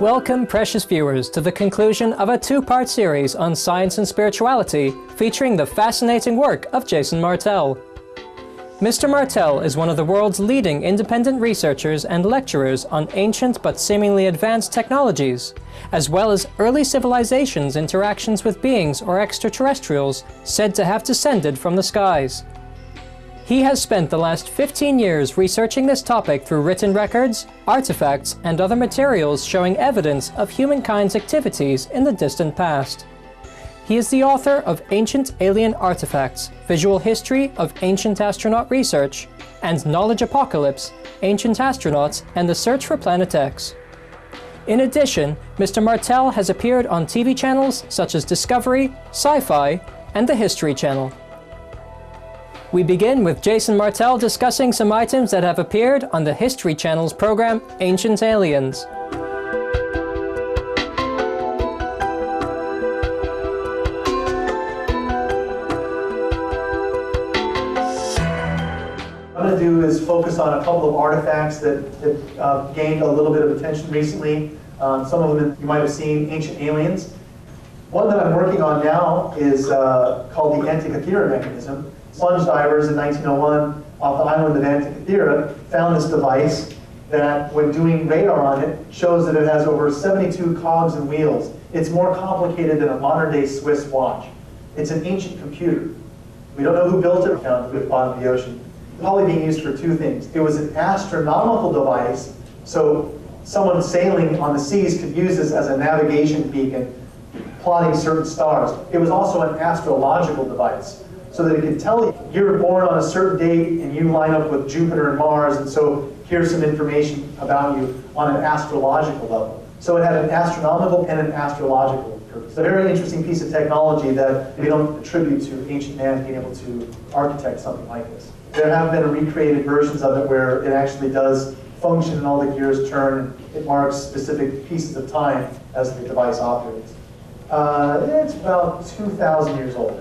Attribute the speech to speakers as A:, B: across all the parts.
A: Welcome, precious viewers, to the conclusion of a two-part series on science and spirituality featuring the fascinating work of Jason Martell. Mr. Martell is one of the world's leading independent researchers and lecturers on ancient but seemingly advanced technologies, as well as early civilizations' interactions with beings or extraterrestrials said to have descended from the skies. He has spent the last 15 years researching this topic through written records, artifacts, and other materials showing evidence of humankind's activities in the distant past. He is the author of Ancient Alien Artifacts, Visual History of Ancient Astronaut Research, and Knowledge Apocalypse, Ancient Astronauts and the Search for Planet X. In addition, Mr. Martell has appeared on TV channels such as Discovery, Sci-Fi, and the History Channel. We begin with Jason Martell discussing some items that have appeared on the History Channel's program Ancient Aliens.
B: What I'm going to do is focus on a couple of artifacts that gained a little bit of attention recently. Some of them you might have seen, Ancient Aliens. One that I'm working on now is called the Antikythera mechanism. Sponge divers in 1901 off the island of Antikythera found this device that, when doing radar on it, shows that it has over 72 cogs and wheels. It's more complicated than a modern-day Swiss watch. It's an ancient computer. We don't know who built it, found at the bottom of the ocean. Probably being used for two things. It was an astronomical device, so someone sailing on the seas could use this as a navigation beacon, plotting certain stars. It was also an astrological device, so that it could tell you you're born on a certain date and you line up with Jupiter and Mars, and so here's some information about you on an astrological level. So it had an astronomical and an astrological purpose. It's a very interesting piece of technology that we don't attribute to ancient man being able to architect something like this. There have been recreated versions of it where it actually does function and all the gears turn. It marks specific pieces of time as the device operates. It's about 2,000 years old.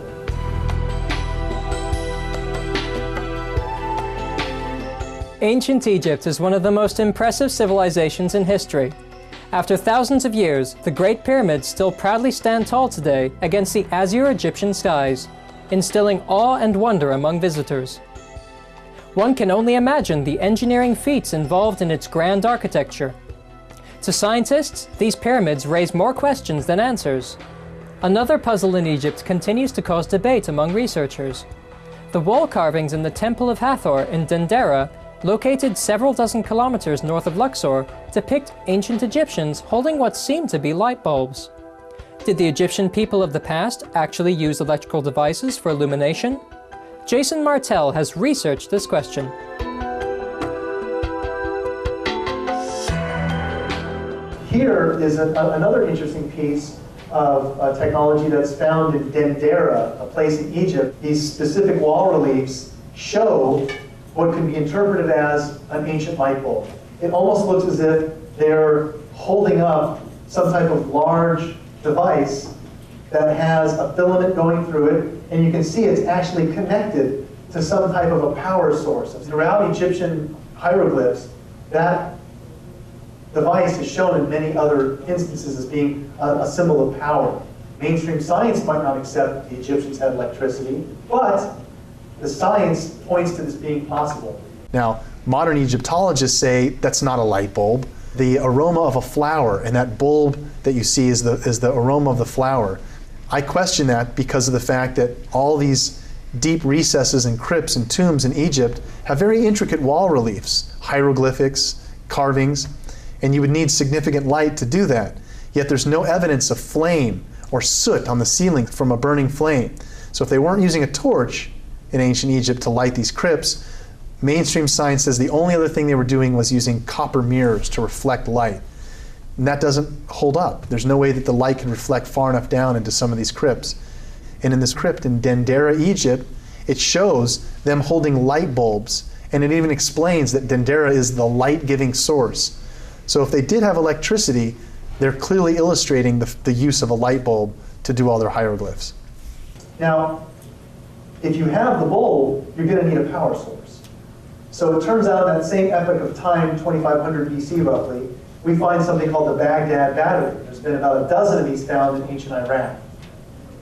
A: Ancient Egypt is one of the most impressive civilizations in history. After thousands of years, the Great Pyramids still proudly stand tall today against the azure Egyptian skies, instilling awe and wonder among visitors. One can only imagine the engineering feats involved in its grand architecture. To scientists, these pyramids raise more questions than answers. Another puzzle in Egypt continues to cause debate among researchers. The wall carvings in the Temple of Hathor in Dendera, located several dozen kilometers north of Luxor, depict ancient Egyptians holding what seem to be light bulbs. Did the Egyptian people of the past actually use electrical devices for illumination? Jason Martell has researched this question.
B: Here is another interesting piece of technology that's found in Dendera, a place in Egypt. These specific wall reliefs show what can be interpreted as an ancient light bulb. It almost looks as if they're holding up some type of large device that has a filament going through it, and you can see it's actually connected to some type of a power source. Throughout Egyptian hieroglyphs, that device is shown in many other instances as being a symbol of power. Mainstream science might not accept that the Egyptians had electricity, but the science points to this being possible.
C: Now, modern Egyptologists say that's not a light bulb. The aroma of a flower, and that bulb that you see is the aroma of the flower. I question that because of the fact that all these deep recesses and crypts and tombs in Egypt have very intricate wall reliefs, hieroglyphics, carvings, and you would need significant light to do that. Yet there's no evidence of flame or soot on the ceiling from a burning flame. So if they weren't using a torch in ancient Egypt to light these crypts, mainstream science says the only other thing they were doing was using copper mirrors to reflect light. And that doesn't hold up. There's no way that the light can reflect far enough down into some of these crypts. And in this crypt in Dendera, Egypt, it shows them holding light bulbs, and it even explains that Dendera is the light-giving source. So if they did have electricity, they're clearly illustrating the use of a light bulb to do all their hieroglyphs.
B: Now, if you have the bulb, you're going to need a power source. So it turns out in that same epoch of time, 2500 BC roughly, we find something called the Baghdad battery. There's been about a dozen of these found in ancient Iran.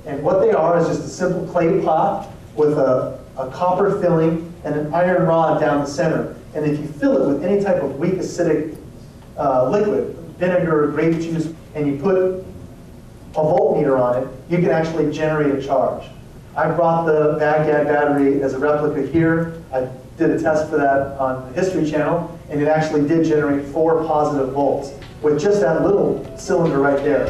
B: And what they are is just a simple clay pot with a copper filling and an iron rod down the center. And if you fill it with any type of weak acidic liquid, vinegar, grape juice, and you put a voltmeter on it, you can actually generate a charge. I brought the Baghdad battery as a replica here. I did a test for that on the History Channel, and it actually did generate 4 positive volts with just that little cylinder right there.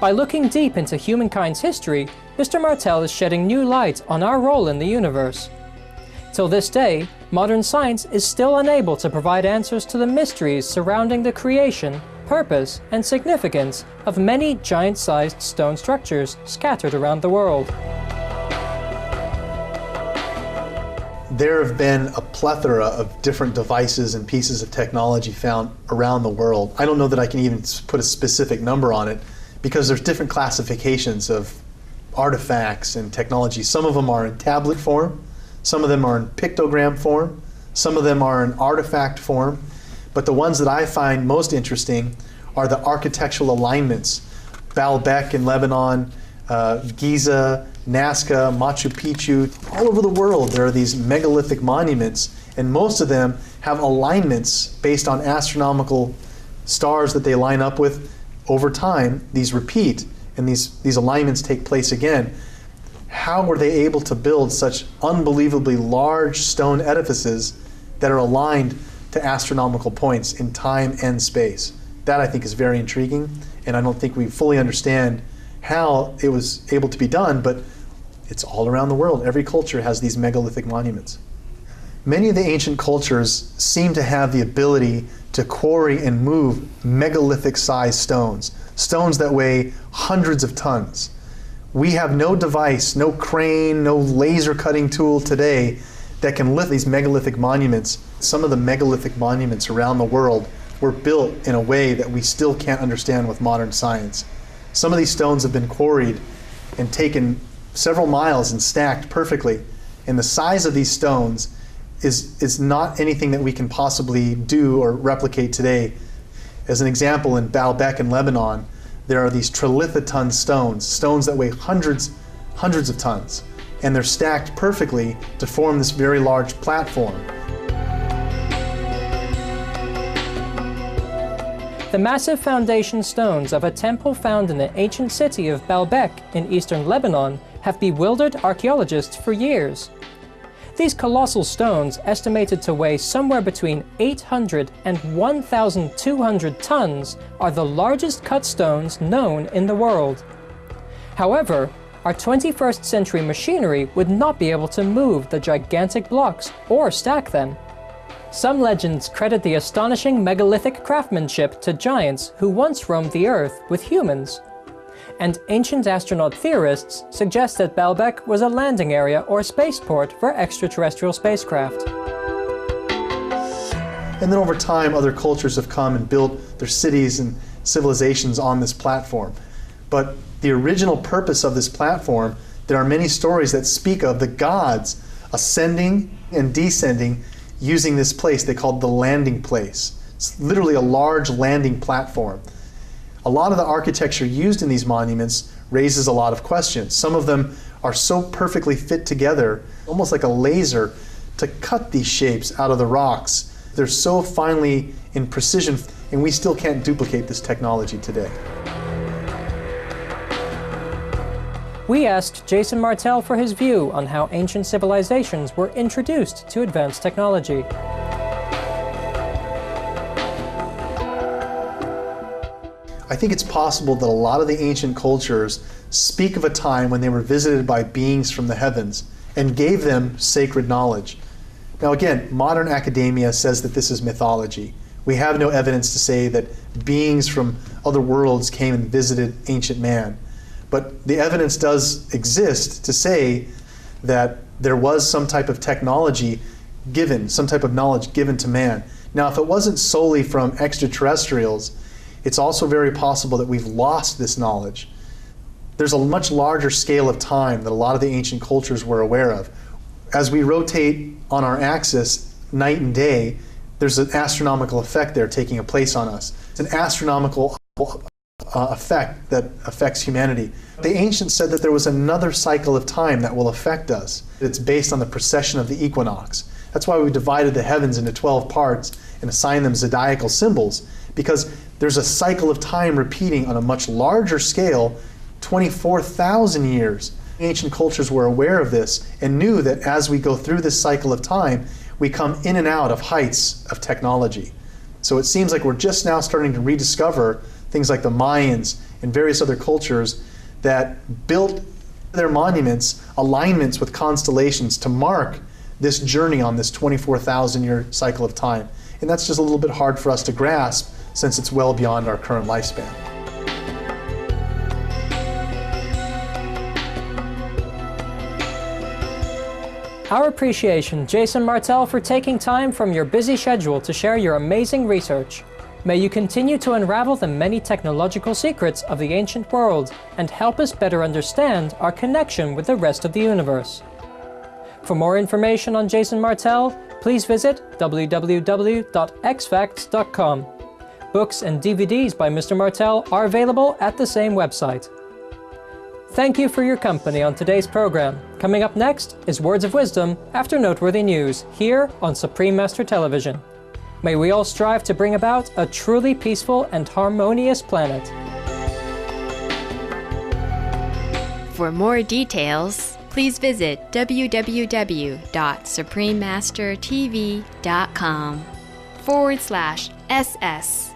A: By looking deep into humankind's history, Mr. Martell is shedding new light on our role in the universe. Till this day, modern science is still unable to provide answers to the mysteries surrounding the creation, purpose, and significance of many giant-sized stone structures scattered around the world.
C: There have been a plethora of different devices and pieces of technology found around the world. I don't know that I can even put a specific number on it, because there's different classifications of artifacts and technology. Some of them are in tablet form, some of them are in pictogram form, some of them are in artifact form, but the ones that I find most interesting are the architectural alignments. Baalbek in Lebanon, Giza, Nazca, Machu Picchu, all over the world there are these megalithic monuments, and most of them have alignments based on astronomical stars that they line up with. Over time, these repeat, and these alignments take place again. How were they able to build such unbelievably large stone edifices that are aligned to astronomical points in time and space? That, I think, is very intriguing, and I don't think we fully understand how it was able to be done, but it's all around the world. Every culture has these megalithic monuments. Many of the ancient cultures seem to have the ability to quarry and move megalithic-sized stones, stones that weigh hundreds of tons. We have no device, no crane, no laser cutting tool today that can lift these megalithic monuments. Some of the megalithic monuments around the world were built in a way that we still can't understand with modern science. Some of these stones have been quarried and taken several miles and stacked perfectly, and the size of these stones is not anything that we can possibly do or replicate today. As an example, in Baalbek in Lebanon, there are these trilithoton stones, stones that weigh hundreds of tons, and they're stacked perfectly to form this very large platform.
A: The massive foundation stones of a temple found in the ancient city of Baalbek in eastern Lebanon have bewildered archaeologists for years. These colossal stones, estimated to weigh somewhere between 800 and 1,200 tons, are the largest cut stones known in the world. However, our 21st century machinery would not be able to move the gigantic blocks or stack them. Some legends credit the astonishing megalithic craftsmanship to giants who once roamed the Earth with humans. And ancient astronaut theorists suggest that Baalbek was a landing area or spaceport for extraterrestrial spacecraft.
C: And then over time, other cultures have come and built their cities and civilizations on this platform. But the original purpose of this platform, there are many stories that speak of the gods ascending and descending using this place they called the landing place. It's literally a large landing platform. A lot of the architecture used in these monuments raises a lot of questions. Some of them are so perfectly fit together, almost like a laser, to cut these shapes out of the rocks. They're so finely in precision, and we still can't duplicate this technology today.
A: We asked Jason Martell for his view on how ancient civilizations were introduced to advanced technology.
C: I think it's possible that a lot of the ancient cultures speak of a time when they were visited by beings from the heavens and gave them sacred knowledge. Now again, modern academia says that this is mythology. We have no evidence to say that beings from other worlds came and visited ancient man. But the evidence does exist to say that there was some type of technology given, some type of knowledge given to man. Now, if it wasn't solely from extraterrestrials, it's also very possible that we've lost this knowledge. There's a much larger scale of time that a lot of the ancient cultures were aware of. As we rotate on our axis night and day, there's an astronomical effect there taking place on us. It's an astronomical effect that affects humanity. The ancients said that there was another cycle of time that will affect us. It's based on the precession of the equinox. That's why we divided the heavens into 12 parts and assigned them zodiacal symbols, because there's a cycle of time repeating on a much larger scale, 24,000 years. Ancient cultures were aware of this and knew that as we go through this cycle of time, we come in and out of heights of technology. So it seems like we're just now starting to rediscover things like the Mayans and various other cultures that built their monuments, alignments with constellations to mark this journey on this 24,000-year cycle of time. And that's just a little bit hard for us to grasp since it's well beyond our current lifespan.
A: Our appreciation, Jason Martell, for taking time from your busy schedule to share your amazing research. May you continue to unravel the many technological secrets of the ancient world and help us better understand our connection with the rest of the universe. For more information on Jason Martell, please visit www.xfacts.com. Books and DVDs by Mr. Martell are available at the same website. Thank you for your company on today's program. Coming up next is Words of Wisdom after noteworthy news here on Supreme Master Television. May we all strive to bring about a truly peaceful and harmonious planet.
D: For more details, please visit www.suprememastertv.com/SS.